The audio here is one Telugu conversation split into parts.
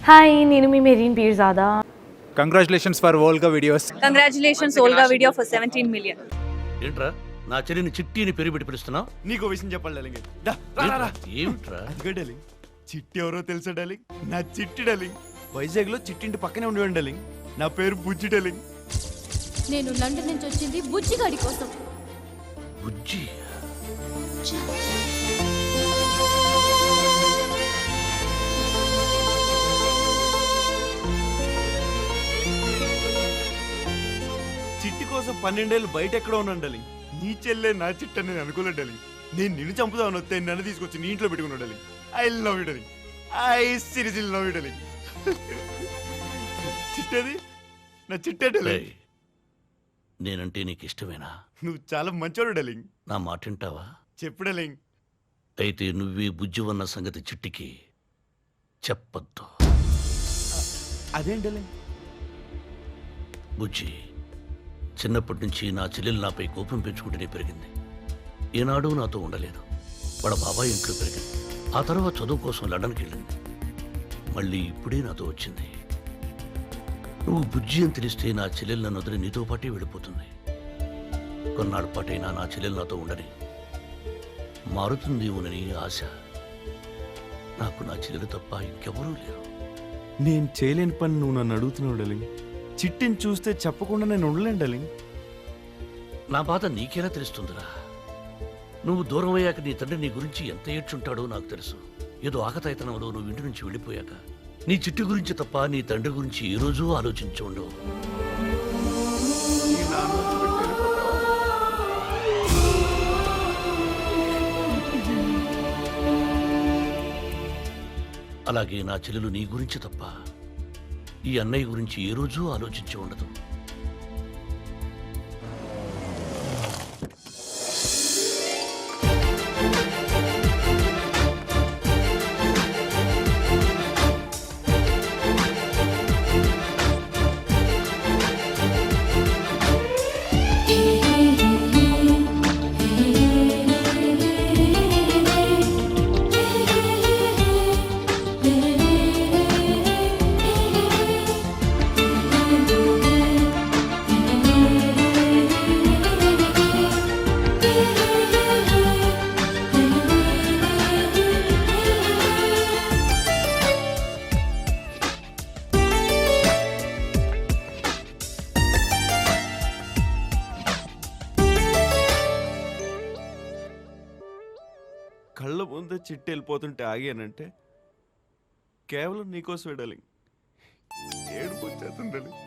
హాయ్, నేను మీ Mareen Peerzada. Congratulations for Volga videos. Congratulations Volga video for 17 million. ఏంట్రా నా చెల్లిని చిట్టిని పేరు పెట్టి పిలుస్తున్నావు? నీకు విషయం చెప్పాలి డార్లింగ్. ఏమిట్రా? ఇదిగో డార్లింగ్, చిట్టి ఎవరో తెలుసా డార్లింగ్? నా చిట్టి డార్లింగ్. వైజాగ్ లో చిట్టింటి పక్కనే ఉండేవాడు డార్లింగ్. నా పేరు బుజ్జి డార్లింగ్. నేను లండన్ నుంచి వచ్చింది బుజ్జిగాడి కోసం. బుజ్జి చిట్టి కోసం 12 ఏళ్ళు బయట ఎక్కడ ఉన్నాను డార్లింగ్. నీ చెల్లె నా చిట్టి అని నేను అనుకోలేదు డార్లింగ్. నేను నిన్ను చంపుదామని వస్తే నన్ను తీసుకొచ్చి నీ ఇంట్లో పెట్టుకున్నాడు darling. I love you darling. I seriously love you darling. చిట్టేది నా చిట్టే డార్లింగ్. నేనంటే నీకు ఇష్టమేనా? నువ్వు చాలా మంచోడు డార్లింగ్. నా మాట వింటావా? చెప్పు డార్లింగ్. అయితే నువ్వే బుజ్జి ఉన్న సంగతి చిట్టికి చెప్పొద్దు. అదేం డార్లింగ్? బుజ్జి చిన్నప్పటి నుంచి నా చెల్లెలు నాపై కోపం పెంచుకుంటూనే పెరిగింది. ఏనాడు నాతో ఉండలేదు. వాళ్ళ బాబాయ్ ఇంట్లో పెరిగింది. ఆ తర్వాత చదువు కోసం లండన్కి వెళ్ళింది. మళ్ళీ ఇప్పుడే నాతో వచ్చింది. నువ్వు బుజ్జి అని తెలిస్తే నా చెల్లెలు నన్ను వదిలి నీతో పాటే వెళ్ళిపోతుంది. కొన్నాళ్ళ పాటైనా నా చెల్లెలు నాతో ఉండని, మారుతుందేమోనని ఆశ. నాకు నా చెల్లెలు తప్ప ఇంకెవరూ లేరు. నేను చేయలేని పని నువ్వు నన్ను అడుగుతున్నావు డార్లింగ్. చిట్టిని చూస్తే చెప్పకుండా నేను ఉండలేను డార్లింగ్. నా బాధ నీకెలా తెలుస్తుందిరా? నువ్వు దూరం అయ్యాక నీ తండ్రి నీ గురించి ఎంత ఏడ్చుంటాడో నాకు తెలుసు. ఏదో ఆకతాయితనంలో నువ్వు ఇంటి నుంచి వెళ్ళిపోయాక నీ చిట్టి గురించి తప్ప నీ తండ్రి గురించి ఏ రోజూ ఆలోచించి ఉండవు. అలాగే నా చెల్లెలు నీ గురించి తప్ప ఈ అన్నయ్య గురించి ఏ రోజూ ఆలోచించి ఉండదు. కళ్ళ ముందే చిట్టి వెళ్ళిపోతుంటే ఆగానంటే కేవలం నీకోసం డార్లింగ్. ఏడుపు వచ్చేస్తుంది డార్లింగ్.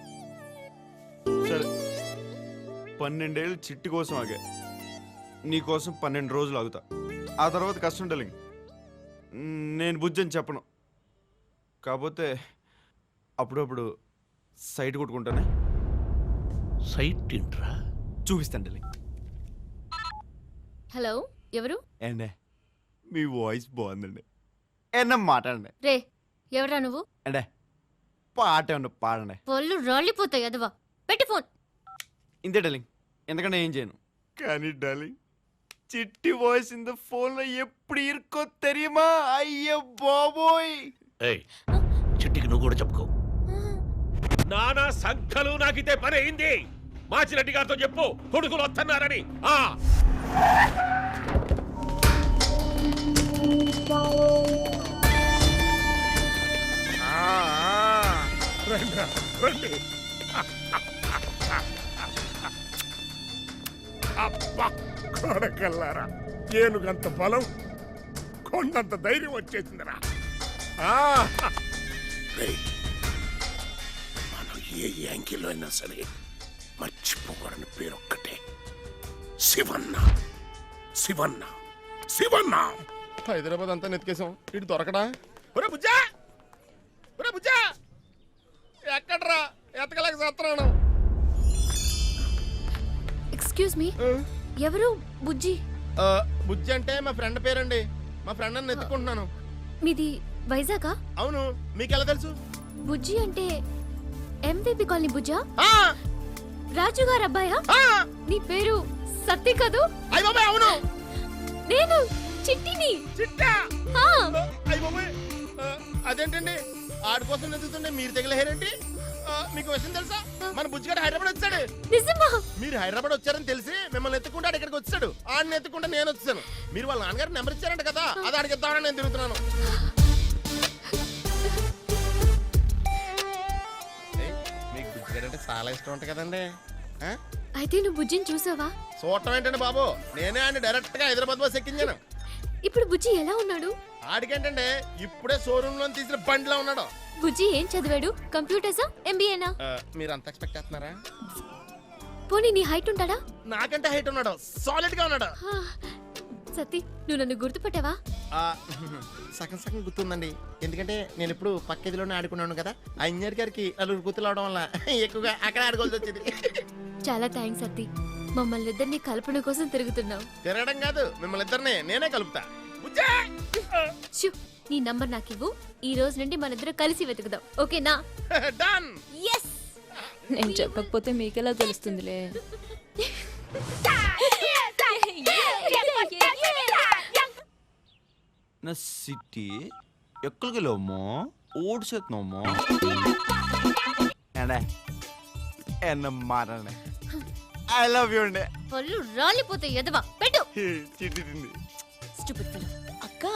సరే, 12 ఏళ్ళు చిట్టి కోసం ఆగా. నీకోసం 12 రోజులు ఆగుతా. ఆ తర్వాత కష్టం డార్లింగ్. నేను బుజ్జి అని చెప్పను. కాకపోతే అప్పుడప్పుడు సైట్ కొట్టుకుంటానే. సైట్ ఏంట్రా? చూపిస్తాను డార్లింగ్. హలో, ఎవరు? ఏండే మీ వాయిస్ బాగుందండి. ఏమన్నా మాట్లాడండి. రే, ఎవరా నువ్వు? అంటే పాట ఏమన్నా పాడండి. పళ్ళు రాళ్ళిపోతాయి అదవా. పెట్టి ఫోన్. ఇంతే డార్లింగ్, ఎందుకంటే ఏం చేయను. కానీ డార్లింగ్, చిట్టి వాయిస్ ఇన్ ద ఫోన్ లో ఎప్పుడు ఇరుకో తెరియమా? అయ్యో బాబోయ్. ఏయ్, చిట్టికి నువ్వు కూడా చెప్పుకో. నానా సంఖ్యలు నాకితే పని అయింది. మాచిరెడ్డి గారితో చెప్పు కొడుకులు వస్తున్నారని. రండి. అబ్బా కొడకల్లారా, ఏనుగంత బలం, కొండంత ధైర్యం వచ్చేసిందిరా. మనం ఏ యాంకిల్లో అయినా సరే మర్చిపోకూడని పేరొక్కటే, శివన్న. శివన్న శివన్న. హైదరాబాద్ అంతా నెతికేసాం, ఇటు దొరకడా? ఒరే బుజ్జా, ఒరే బుజ్జా, ఎక్కడ్రా? ఎతకలేక చేస్తున్నాను. ఎక్స్క్యూజ్ మీ, ఎవరు బుజ్జి? బుజ్జి అంటే మా ఫ్రెండ్ పేరండి. మా ఫ్రెండ్ అని ఎత్తుకుంటున్నాను. మీది వైజాగా? అవును, మీకెలా తెలుసు? బుజ్జి అంటే ఎంవిపి కాలనీ బుజ్జా? రాజు గారు అబ్బాయా? నీ పేరు సత్తి కదూ? అయ్య బాబాయ్, అవును. నేను చిట్టిని. చిట్టా? ఆ. అయ్య బాబాయ్, అదేంటండి ఆడి కోసం ఎదుగుతుంటే మీరు తగిలేరండి. మీకు విషయం తెలుసా, మన బుజ్జిగాడు హైదరాబాద్ వచ్చాడు. నిజమా? మీరు హైదరాబాద్ వచ్చారని తెలిసి మిమ్మల్ని ఎత్తుకుంటే ఆడు ఇక్కడికి వచ్చాడు. ఆడిని ఎత్తుకుంటే నేను వచ్చాను. మీరు వాళ్ళ నాన్నగారు నెంబర్ ఇచ్చారంట కదా, అది ఆడికి ఇద్దామని నేను తిరుగుతున్నాను. ఏయ్, మీకు బుజ్జిగాడు అంటే చాలా ఇష్టం ఉంటుంది కదండి. అయితే నువ్వు బుజ్జిని చూసావా? చూడటం ఏంటండి బాబు, నేనే ఆయన డైరెక్ట్ గా హైదరాబాద్ బస్ ఎక్కించాను. ఇప్పుడు బుజ్జి ఎలా ఉన్నాడు? ఆడికేంటంటే ఇప్పుడే షోరూమ్ లో తీసిన బండిలో ఉన్నాడు. బుజ్జి ఏం చదివాడు? కంప్యూటర్సా, ఎంబీఏనా? మీరు అంత ఎక్స్పెక్ట్ చేస్తున్నారా? పోనీ నీ హైట్ ఉంటాడా? నాకంటే హైట్ ఉన్నాడు, సాలిడ్ గా ఉన్నాడు. సతీ, నువ్వు నన్ను గుర్తుపట్టావా? సగం సగం గుర్తుందండి, ఎందుకంటే నేను ఇప్పుడు పక్కదిలోనే ఆడుకున్నాను కదా. ఆ ఇంజనీర్ గారికి నలుగురు గుర్తులు అవడం వల్ల ఎక్కువగా అక్కడ ఆడుకోవాల్సి వచ్చింది. చాలా థ్యాంక్స్ సతీ, మమ్మల్ని ఇద్దరిని కల్పన కోసం తిరుగుతున్నావు. తిరగడం కాదు, మిమ్మల్ని ఇద్దరిని నేనే కలుపుతా. షూ, నీ నంబర్ నాకివ్వు. ఈ రోజు నుండి మన ఇద్దరు కలిసి వెతుకుదాం, ఓకేనా? డన్. ఎస్. నేను చెప్పకపోతే మీకెలా తెలుస్తుందిలే. నా సిటీ ఎక్కడికి వెళ్ళామో ఓడిసేస్తున్నామో ఎన్న మారనే. ఐ లవ్ యూ అండి. పళ్ళు రాలిపోతాయి ఎదవా, పెట్టు. చిట్టి తింది. Stupid fellow. అక్క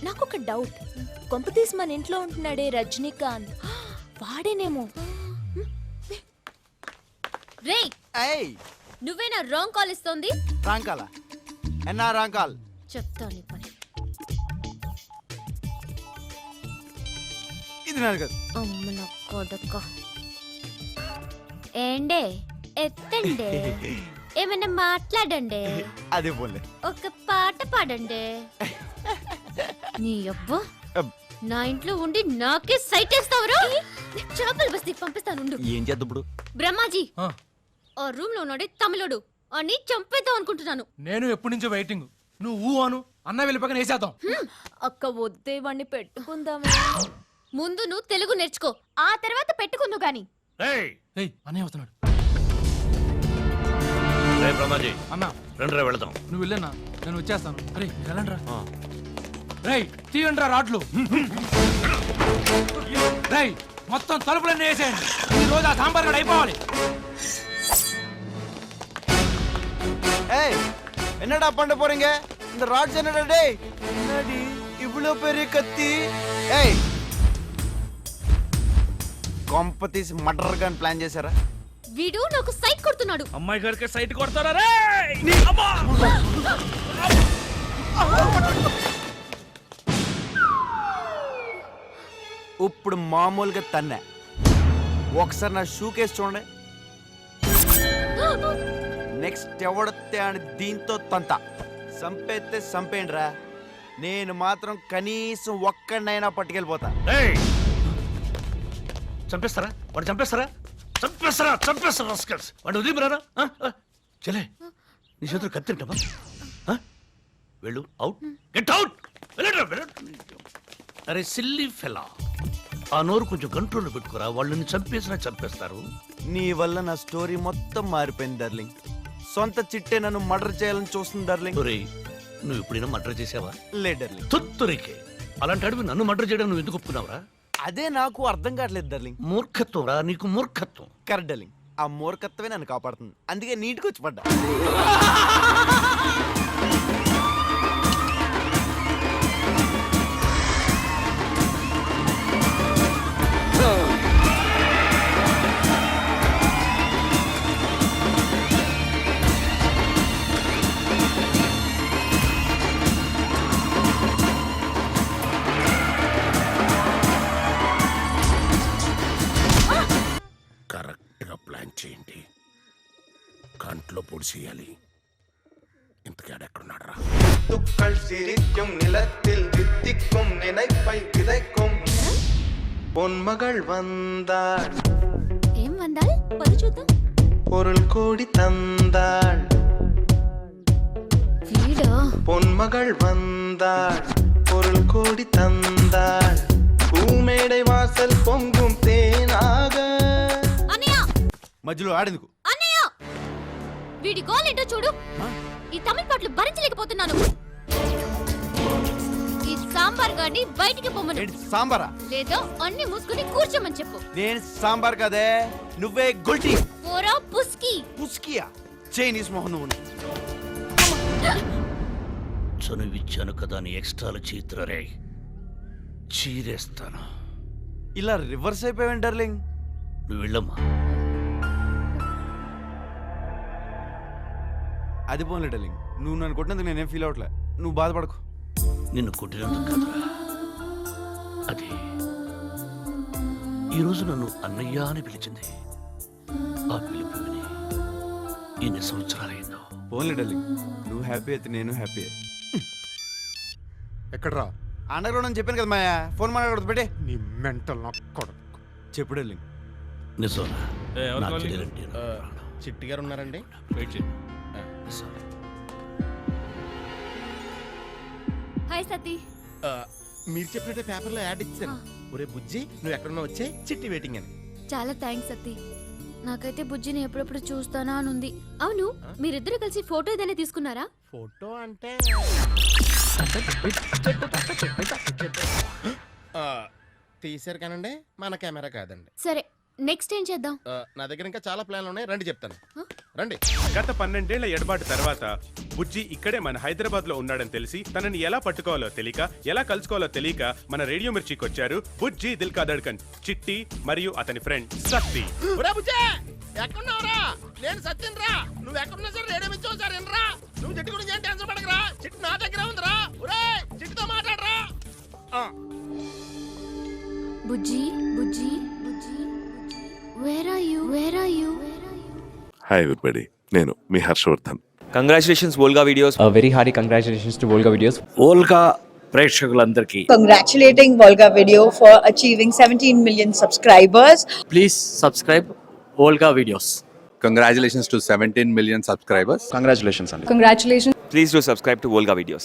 నాకు ఒక డౌట్. కొంపతీసి మన ఇంట్లో ఉంటున్నాడే రజనీకాంత్, వాడేనేమో. రేయ్, ఏయ్, నువ్వేనా రాంగ్ కాల్ ఇస్తోంది? రాంకాల ఎన్నా రాంకాల్. చెప్తా నీ పని. ఇది నాది కాదు. అమ్మ నా కొడక. ఏండే, ఎత్తండే, ఏమైనా మాట్లాడండి, అదే పోలే. ఒక పాట పాడండి. నీ అబ్బా, నా ఇంట్లో ఉండి నాకే సైట్ వేస్తావరా? చేపల బస్తీకి పంపిస్తాను. ఏం చేద్దాం ఇప్పుడు? బ్రహ్మాజీ, ఆ రూమ్ లో ఉన్నాడే తమిళోడు, అని చంపేద్దాం అనుకుంటున్నాను. నేను ఎప్పటి నుంచో వెయిటింగ్. నువ్వు అను, అన్న వెళ్ళి పక్కన వేసేద్దాం. అక్క వద్దే వాణ్ణి పెట్టుకుందామే. ముందు నువ్వు తెలుగు నేర్చుకో, ఆ తర్వాత పెట్టుకుందు గాని. ఏయ్, ఏయ్, అన్నయ్య వస్తున్నాడు. రే బ్రహ్మాజీ, అన్న రండిరా వెళదాం. నువ్వు వెళ్ళన్నా, నేను వచ్చేస్తాను. అరే వెళ్ళండి రా. రేయ్, తీయండి రా రాడ్లు. రేయ్, మొత్తం తలుపులన్నీ వేసేయండి. ఈ రోజు ఆ సాంబార్ గడ అయిపోవాలి. ஏய் என்னடா பண்ண போறீங்க? இந்த ராட்ஸ் என்னடா டேய்? என்னடி இவ்ளோ பெரிய கத்தி? ஏய் కాంపిటీస్ మర్డర్ గన్ ప్లాన్ చేశారా? వీడు నాకు సైట్ కొడుతున్నాడు. అమ్మాయి గారికి సైట్ కొడతారా రే? అమ్మా! ఇప్పుడు మామూలుగా తన్నే. ఒకసారి నా షూ కేసు చూడండి. నెక్స్ట్ ఎవడొత్తే అని దీంతో తంత. సంపేస్తే సంపేండ్రా, నేను మాత్రం కనీసం ఒక్కడినైనా పట్టుకెళ్ళిపోతా. ఏయ్, చంపేస్తారా? వాడు చంపేస్తారా? చంపేస్తారా? చంపేస్తారా? రాస్కల్స్. వాడు వదిలిపోరారా? చలే, నీ చేతులు కత్తింటావా? వెళ్ళు, అవుట్, గెట్ అవుట్. అరే సిల్లీ ఫెలా, ఆ నోరు కొంచెం కంట్రోల్లో పెట్టుకురా. వాళ్ళని చంపేసినా చంపేస్తారు. నీ వల్ల నా స్టోరీ మొత్తం మారిపోయింది డార్లింగ్. సొంత చిట్టే నన్ను మర్డర్ చేయాలని చూస్తుంది డార్లింగ్. ఒరేయ్, నువ్వు ఎప్పుడైనా మర్డర్ చేసావా? లే డార్లింగ్. తొత్తురికే, అలాంటి అడివి నన్ను మర్డర్ చేయడం నువ్వు ఎందుకు ఒప్పుకున్నావురా? అదే నాకు అర్థం కావట్లేదు డార్లింగ్. మూర్ఖత్వం రా నీకు, మూర్ఖత్వం. కరెక్ట్ డార్లింగ్, ఆ మూర్ఖత్వమే నన్ను కాపాడుతుంది. అందుకే నీటికి వచ్చి పడ్డా. కరెక్ట్గా ప్లాన్ చేయండి, కంట్లో పొడిచేయాలి. ఇంతకాడ ఎక్కడున్నాడరా? துக்கள் சிரிக்கும் நிலத்தில் வித்திக்கும் நினைப்பை விதைக்கும் பொன்மகள் வந்தாள். ఏం వందాల్? పది చూద్దాం. பொருள் கோடி தந்தாள். వీడా? பொன்மகள் வந்தாள், பொருள் கோடி தந்தாள். பூமேடை வாசல் பொங்கும் தேனாக. అన్నయ్య, మధ్యలో ఆడేందుకు? అన్నయ్య, వీడి గోల్ ఏంటో చూడు. ఈ తమిళ పాటలు భరించలేకపోతున్నాను. ఈ సాంబార్ గాని బయటికి పొమ్మను. ఏంటి సాంబారా? లేదో అన్ని మూసుకుని కూర్చోమని చెప్పు. నేను సాంబార్ కదే, నువ్వే గుల్టీ. పోరా పుస్కి. పుస్కియా చైనీస్ మొహం నువ్వు. చనువిచ్చాను కదా అని ఎక్స్ట్రాలు చీత్రరే చీరేస్తాను. ఇలా రివర్స్ అయిపోయావు డార్లింగ్. నువ్వు వెళ్ళమ్మా. అది పోన్లే డార్లింగ్, నువ్వు నన్ను కొట్టినందుకు నేనేం ఫీల్ అవట్లే, నువ్వు బాధపడకు. నిన్ను కొట్టినందుకు కదరా, అది ఈరోజు నన్ను అన్నయ్య అని పిలిచింది. ఆ పిలుపు విని ఎన్ని సంవత్సరాలైందో. పోన్లే డార్లింగ్, నువ్వు హ్యాపీ అయితే నేను హ్యాపీ. ఎక్కడ్రా? అండర్ గ్రౌండ్ అని చెప్పాను కదా మాయా, ఫోన్ మాట్లాడదు పెట్టే. నీ మెంటల్ నా కొడుకు. చెప్పు డార్లింగ్. నిజంగా నా చెల్లెలంటే నాకు ప్రాణం. చిట్టి గారు ఉన్నారండి? నిజం. హాయ్ సతీ. మీరు చెప్పినట్టే పేపర్లో యాడ్ ఇచ్చాను. ఒరే బుజ్జి, నువ్వు ఎక్కడున్నా వచ్చే, చిట్టి వెయిటింగ్ అని. చాలా థ్యాంక్స్ సతీ. నాకైతే బుజ్జిని ఎప్పుడెప్పుడు చూస్తానా అని ఉంది. అవును, మీరిద్దరు కలిసి ఫోటో ఏదైనా తీసుకున్నారా? ఫోటో అంటే తీసారు కానండి, మన కెమెరా కాదండి. సరే, నెక్స్ట్ ఏం చేద్దాం? నా దగ్గర ఇంకా చాలా ప్లాన్లు ఉన్నాయి, రండి చెప్తాను. రండి. గత 12 ఏళ్ల ఎడబాటు తర్వాత బుజ్జి ఇక్కడే మన హైదరాబాద్ లో ఉన్నాడని తెలిసి తనని ఎలా పట్టుకోవాలో తెలియక, ఎలా కలుసుకోవాలో తెలియక మన రేడియో మిర్చికి వచ్చారు బుజ్జి దిల్ కా ధడ్కన్, చిట్టి మరియు అతని ఫ్రెండ్ సత్తి. ఒరే బుజ్జి, ఎక్కడున్నావురా? నేను సత్యన్ రా. నువ్వు ఎక్కడున్నా సరే రేడియో మిర్చి ఒకసారి వినరా. నువ్వు చిట్టి గురించి ఏం టెన్షన్ పడకరా, చిట్టి నా దగ్గర ఉందిరా. ఒరే చిట్టితో మాట్లాడరా. బుజ్జి బుజ్జి బుజ్జి where are you? Hi everybody, నేను మీ Harshavardhan. Congratulations Volga videos. Very hearty congratulations to Volga videos. Volga ప్రేక్షకులందరికీ Congratulating Volga Video for achieving 17 million subscribers. Please subscribe Volga videos. Congratulations to 17 million subscribers. Congratulations అండి. Congratulations. Please do subscribe to Volga videos.